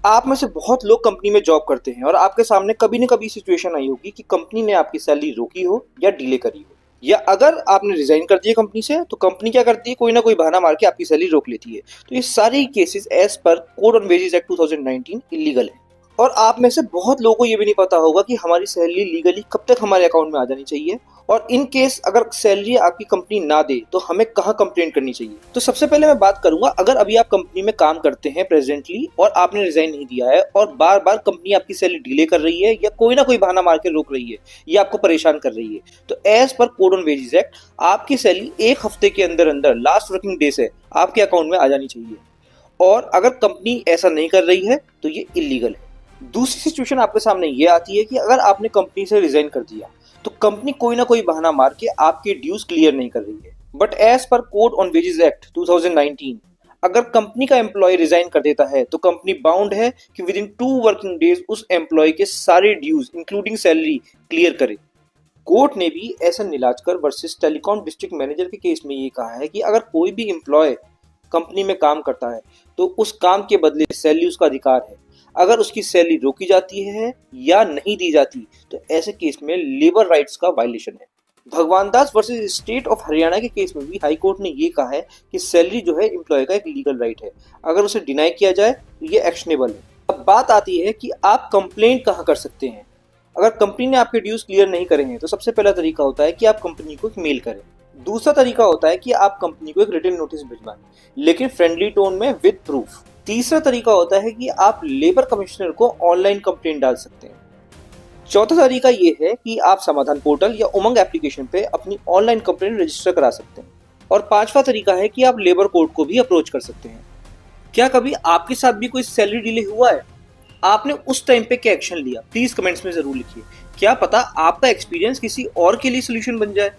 आप में से बहुत लोग कंपनी में जॉब करते हैं और आपके सामने कभी न कभी सिचुएशन आई होगी कि कंपनी ने आपकी सैलरी रोकी हो या डिले करी हो, या अगर आपने रिजाइन कर दिया कंपनी से तो कंपनी क्या करती है, कोई ना कोई बहाना मार के आपकी सैलरी रोक लेती है। तो ये सारे cases as per code on wages act 2019 illegal है। और आप में से बहुत लोगों को ये भी नहीं पता होगा कि हमारी सैलरी लीगली कब तक हमारे अकाउंट में आ जानी चाहिए, और इन केस अगर सैलरी आपकी कंपनी ना दे तो हमें कहाँ कंप्लेंट करनी चाहिए। तो सबसे पहले मैं बात करूंगा, अगर अभी आप कंपनी में काम करते हैं प्रेजेंटली और आपने रिजाइन नहीं दिया है और बार बार कंपनी आपकी सैलरी डिले कर रही है या कोई ना कोई बहाना मार के रोक रही है या आपको परेशान कर रही है, तो as per code on wages act आपकी सैलरी एक हफ्ते के अंदर अंदर लास्ट वर्किंग डे से आपके अकाउंट में आ जानी चाहिए। और अगर कंपनी ऐसा नहीं कर रही है तो ये इलीगल है। दूसरी सिचुएशन आपके सामने ये आती है कि अगर आपने कंपनी से रिजाइन कर दिया तो कंपनी कोई ना कोई बहाना मार के आपके ड्यूज क्लियर नहीं कर रही है, but as per code on wages act 2019 अगर कंपनी का एम्प्लॉय रिजाइन कर देता है तो कंपनी बाउंड है कि विद इन 2 वर्किंग डेज उस एम्प्लॉय के सारे ड्यूज इंक्लूडिंग सैलरी क्लियर करे। कोर्ट ने भी ऐसा नीलाजकर वर्सेस टेलीकॉम डिस्ट्रिक्ट मैनेजर के केस में ये कहा है कि अगर कोई भी एम्प्लॉय कंपनी में काम करता है तो उस काम के बदले सैलरी उसका अधिकार है। अगर उसकी सैलरी रोकी जाती है या नहीं दी जाती तो ऐसे केस में लेबर राइट्स का वायलेशन है। भगवान दास वर्सेस स्टेट ऑफ हरियाणा के केस में भी हाई कोर्ट ने ये कहा है कि सैलरी जो है एम्प्लॉय का एक लीगल राइट है, अगर उसे डिनाई किया जाए तो ये एक्शनेबल है। अब बात आती है कि आप कंप्लेंट कहाँ कर सकते हैं। अगर कंपनी ने आपके ड्यूज क्लियर नहीं करे हैं तो सबसे पहला तरीका होता है कि आप कंपनी को एक मेल करें। दूसरा तरीका होता है कि आप कंपनी को एक रिटन नोटिस भिजवाएं, लेकिन फ्रेंडली टोन में विद प्रूफ। तीसरा तरीका होता है कि आप लेबर कमिश्नर को ऑनलाइन कंप्लेंट डाल सकते हैं। चौथा तरीका ये है कि आप समाधान पोर्टल या उमंग एप्लीकेशन पे अपनी ऑनलाइन कंप्लेंट रजिस्टर करा सकते हैं। और पांचवा तरीका है कि आप लेबर कोर्ट को भी अप्रोच कर सकते हैं। क्या कभी आपके साथ भी कोई सैलरी डिले हुआ है? आपने उस टाइम पे क्या एक्शन लिया? प्लीज कमेंट्स में जरूर लिखिए। क्या पता आपका एक्सपीरियंस किसी और के लिए सोल्यूशन बन जाए।